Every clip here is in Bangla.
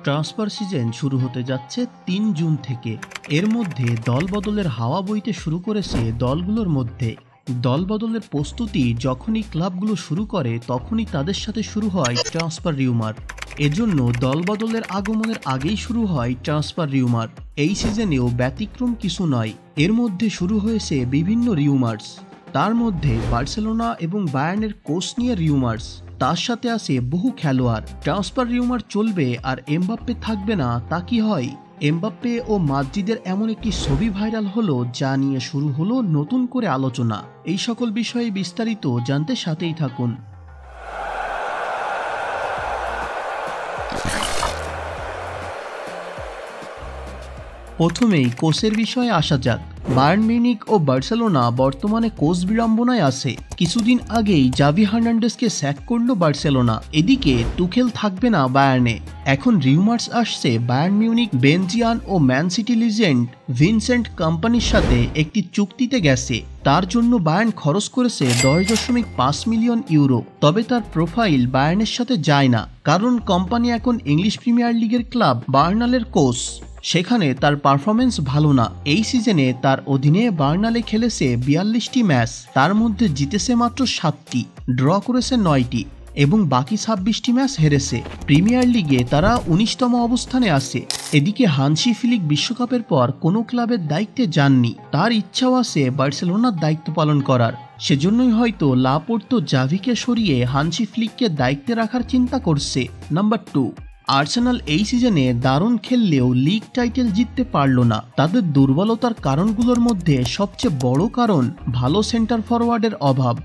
ট্রান্সফার সিজন শুরু হতে যাচ্ছে ৩ জুন থেকে। এর মধ্যে দলবদলের হাওয়া বইতে শুরু করেছে দলগুলোর মধ্যে। দলবদলের প্রস্তুতি যখনই ক্লাবগুলো শুরু করে তখনই তাদের সাথে শুরু হয় ট্রান্সফার রিউমার। এজন্য দলবদলের আগমনের আগেই শুরু হয় ট্রান্সফার রিউমার। এই সিজনেও ব্যতিক্রম কিছু নয়। এর মধ্যে শুরু হয়েছে বিভিন্ন রিউমার্স। তার মধ্যে বার্সেলোনা এবং বায়ার্নের কোচ নিয়ে রিউমার্স। তার সাথে আছে বহু খেলোয়াড়। ট্রান্সফার রিউমার চলবে আর এমবাপ্পে থাকবে না, তা কি হয়? এমবাপ্পে ও মাদ্রিদের এমন একটি ছবি ভাইরাল হলো যা নিয়ে শুরু হলো নতুন করে আলোচনা। এই সকল বিষয়ে বিস্তারিত জানতে সাথেই থাকুন। প্রথমেই কোচের বিষয়ে আসা যাক। বায়ার্ন মিউনিখ ও বার্সেলোনা বর্তমানে কোচ বিড়ম্বনায় আছে। কিছুদিন আগেই জাভি হার্নান্ডেজকে স্যাক করলো বার্সেলোনা। এদিকে তুখেল থাকবে না বায়ার্নে। এখন রিউমার্স আসছে বায়ার্ন মিউনিখ বেনজিয়ান ও ম্যান সিটি লিজেন্ড ভিনসেন্ট কম্পানির সাথে একটি চুক্তিতে গেছে। তার জন্য বায়ার্ন খরচ করেছে 10.5 মিলিয়ন ইউরো। তবে তার প্রোফাইল বায়ার্নের সাথে যায় না, কারণ কোম্পানি এখন ইংলিশ প্রিমিয়ার লিগের ক্লাব বার্নালের কোচ। সেখানে তার পারফরমেন্স ভালো না। এই সিজনে তার অধীনে বার্নালে খেলেছে 42টি ম্যাচ, তার মধ্যে জিতেছে মাত্র 7টি, ড্র করেছে 9টি এবং বাকি 26টি ম্যাচ হেরেছে। প্রিমিয়ার লিগে তারা 19তম অবস্থানে আছে। এদিকে হানসি ফ্লিক বিশ্বকাপের পর কোনো ক্লাবের দায়িত্বে যাননি। তার ইচ্ছাও আছে বার্সেলোনার দায়িত্ব পালন করার। সেজন্যই হয়তো লাপোর্তো জাভিকে সরিয়ে হানসি ফ্লিককে দায়িত্বে রাখার চিন্তা করছে। নাম্বার 2, আর্সেনাল এই সিজনে দারুণ খেললেও লিগ টাইটেল জিততে পারল না। তাদের দুর্বলতার কারণগুলোর মধ্যে সবচেয়ে বড় কারণ ভালো সেন্টার ফরওয়ার্ডের অভাব।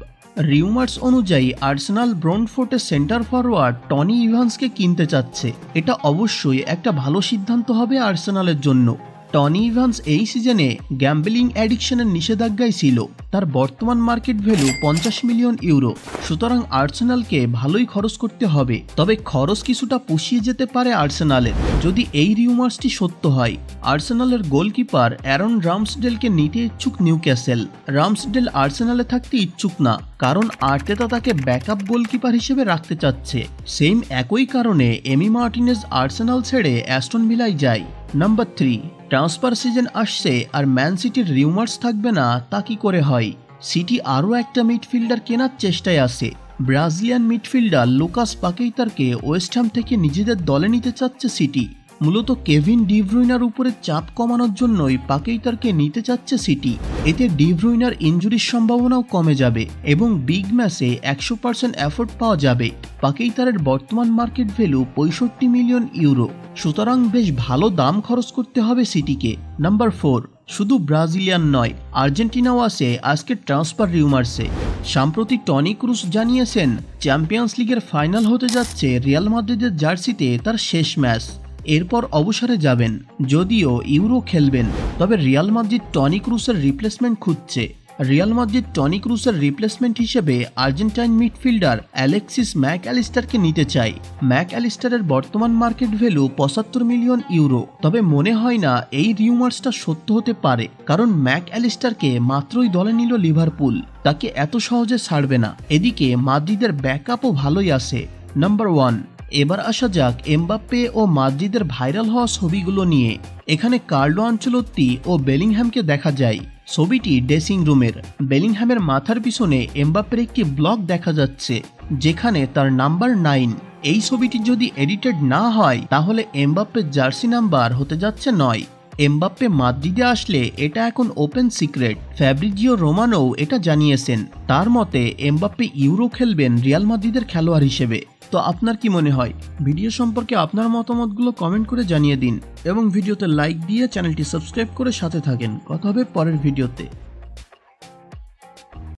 রিউমার্স অনুযায়ী আর্সেনাল ব্রন্টফোর্টের সেন্টার ফরওয়ার্ড টনি ইভান্সকে কিনতে চাচ্ছে। এটা অবশ্যই একটা ভালো সিদ্ধান্ত হবে আর্সেনালের জন্য। টনি ইভান্স এই সিজনে গ্যাম্বলিং অ্যাডিকশনের নিষেধাজ্ঞায় ছিল। তার বর্তমান মার্কেট ভ্যালু 50 মিলিয়ন ইউরো। সুতরাং আর্সেনালকে ভালোই খরচ করতে হবে। তবে খরচ কিছুটা পুষিয়ে যেতে পারে আর্সেনালের যদি এই রিউমার্সটি সত্য হয়। আর্সেনালের গোলকিপার অ্যারন রামসডেলকে নিতে ইচ্ছুক নিউক্যাসল। রামসডেল আর্সেনালে থাকতে ইচ্ছুক না, কারণ আর্টেতা তাকে ব্যাকআপ গোলকিপার হিসেবে রাখতে চাচ্ছে। সেম একই কারণে এমি মার্টিনেজ আর্সেনাল ছেড়ে অ্যাস্টন ভিলায় যায়। নাম্বার 3, ট্রান্সফার সিজন আসছে আর ম্যান সিটির রিউমার্স থাকবে না, তা কি করে হয়? সিটি আরও একটা মিডফিল্ডার কেনার চেষ্টায় আছে। ব্রাজিলিয়ান মিডফিল্ডার লুকাস পাকেইতারকে ওয়েস্ট হ্যাম থেকে নিজেদের দলে নিতে চাচ্ছে সিটি। মূলত কেভিন ডি ব্রুইনার উপরে চাপ কমানোর জন্যই পাকেইতারকে নিতে চাচ্ছে সিটি। এতে ডি ব্রুইনার ইনজুরির সম্ভাবনাও কমে যাবে এবং বিগ ম্যাচে 100% এফোর্ট পাওয়া যাবে। পাকেইতারের বর্তমান মার্কেট ভ্যালু 65 মিলিয়ন ইউরো। সুতরাং বেশ ভালো দাম খরচ করতে হবে সিটিকে। নাম্বার 4, শুধু ব্রাজিলিয়ান নয়, আর্জেন্টিনাও আছে আজকের ট্রান্সফার রিউমার্সে। সাম্প্রতি টনি ক্রুস জানিয়েছেন চ্যাম্পিয়ন্স লিগের ফাইনাল হতে যাচ্ছে রিয়াল মাদ্রিদের জার্সিতে তার শেষ ম্যাচ। এরপর অবসরে যাবেন, যদিও ইউরো খেলবেন। তবে রিয়াল মাদ্রিদ টনি ক্রুসের রিপ্লেসমেন্ট খুঁজছে। রিয়াল মাদ্রিদ টনি ক্রুসের রিপ্লেসমেন্ট হিসেবে আর্জেন্টাইন মিডফিল্ডার অ্যালেক্সিস ম্যাক অ্যালিস্টারকে নিতে চায়। ম্যাক অ্যালিস্টারের বর্তমান মার্কেট ভ্যালু 75 মিলিয়ন ইউরো। তবে মনে হয় না এই রিউমার্সটা সত্য হতে পারে, কারণ ম্যাক অ্যালিস্টারকে মাত্রই দলে নিল লিভারপুল। তাকে এত সহজে ছাড়বে না। এদিকে মাদ্রিদের ব্যাকআপও ভালোই আছে। নাম্বার 1, এবার আসা যাক এমবাপ্পে ও মাদ্রিদের ভাইরাল হওয়া ছবিগুলো নিয়ে। এখানে কার্লো আনচেলত্তি ও বেলিংহ্যামকে দেখা যায়। ছবিটি ড্রেসিং রুমের। বেলিংহ্যামের মাথার পিছনে এমবাপ্পের একটি ব্লক দেখা যাচ্ছে, যেখানে তার নাম্বার 9। এই ছবিটি যদি এডিটেড না হয় তাহলে এমবাপ্পের জার্সি নাম্বার হতে যাচ্ছে 9। এমবাপ্পে মাদ্রিদে আসলে এটা এখন ওপেন সিক্রেট। ফ্যাব্রিজিও রোমানো এটা জানিয়েছেন। তার মতে এমবাপ্পে ইউরো খেলবেন রিয়াল মাদ্রিদের খেলোয়াড় হিসেবে। তো আপনার কি মনে হয়? ভিডিও সম্পর্কে আপনার মতামতগুলো কমেন্ট করে জানিয়ে দিন এবং ভিডিওতে লাইক দিয়ে চ্যানেলটি সাবস্ক্রাইব করে সাথে থাকেন। কথা হবে পরের ভিডিওতে।